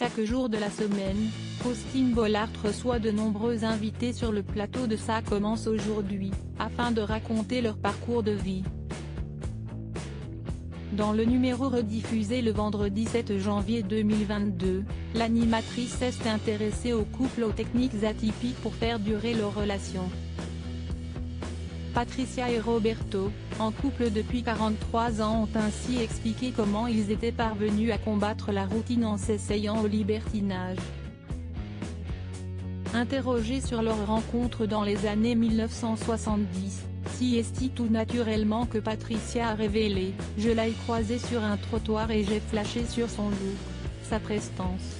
Chaque jour de la semaine, Faustine Bollaert reçoit de nombreux invités sur le plateau de Ça commence aujourd'hui, afin de raconter leur parcours de vie. Dans le numéro rediffusé le vendredi 7 janvier 2022, l'animatrice s'est intéressée au couple aux techniques atypiques pour faire durer leur relation. Patricia et Roberto, en couple depuis 43 ans, ont ainsi expliqué comment ils étaient parvenus à combattre la routine en s'essayant au libertinage. Interrogée sur leur rencontre dans les années 1970, c'est tout naturellement que Patricia a révélé « Je l'ai croisé sur un trottoir et j'ai flashé sur son look, sa prestance ».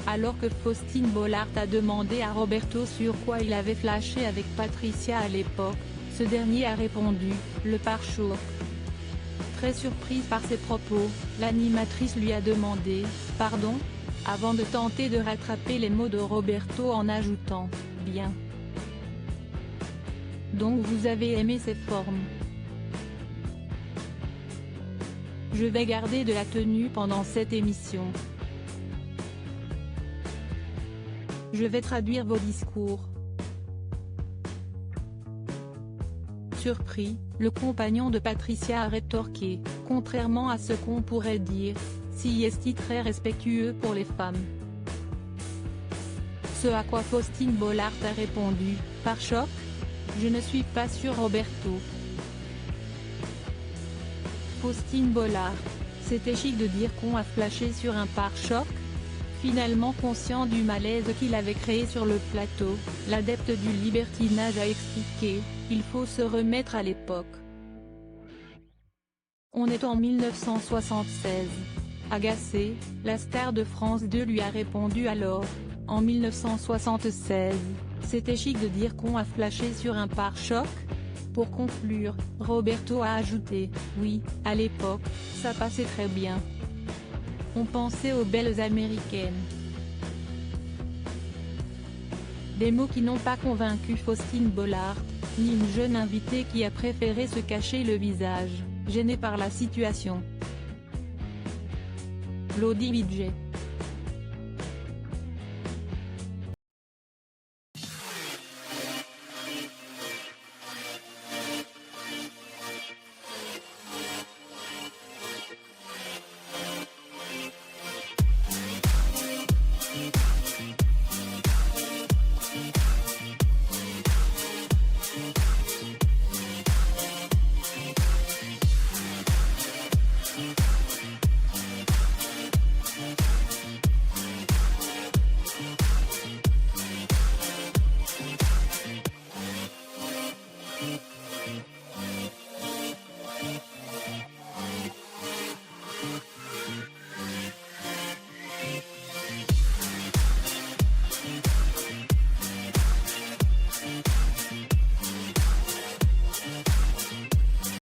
Alors que Faustine Bollaert a demandé à Roberto sur quoi il avait flashé avec Patricia à l'époque, ce dernier a répondu « le pare-choc ». Très surprise par ses propos, l'animatrice lui a demandé « Pardon ?», avant de tenter de rattraper les mots de Roberto en ajoutant « Bien. Donc vous avez aimé ses formes. Je vais garder de la tenue pendant cette émission. Je vais traduire vos discours. » Surpris, le compagnon de Patricia a rétorqué « Contrairement à ce qu'on pourrait dire, c'est très respectueux pour les femmes. » Ce à quoi Faustine Bollaert a répondu « Par choc ? Je ne suis pas sûr Roberto. » Faustine Bollaert: C'était chic de dire qu'on a flashé sur un pare-choc ? Finalement conscient du malaise qu'il avait créé sur le plateau, l'adepte du libertinage a expliqué « Il faut se remettre à l'époque. On est en 1976. » Agacée, la star de France 2 lui a répondu alors « En 1976, c'était chic de dire qu'on a flashé sur un pare-choc ?» Pour conclure, Roberto a ajouté « Oui, à l'époque, ça passait très bien. On pensait aux belles américaines. » Des mots qui n'ont pas convaincu Faustine Bollaert, ni une jeune invitée qui a préféré se cacher le visage, gênée par la situation. Lodi Widget.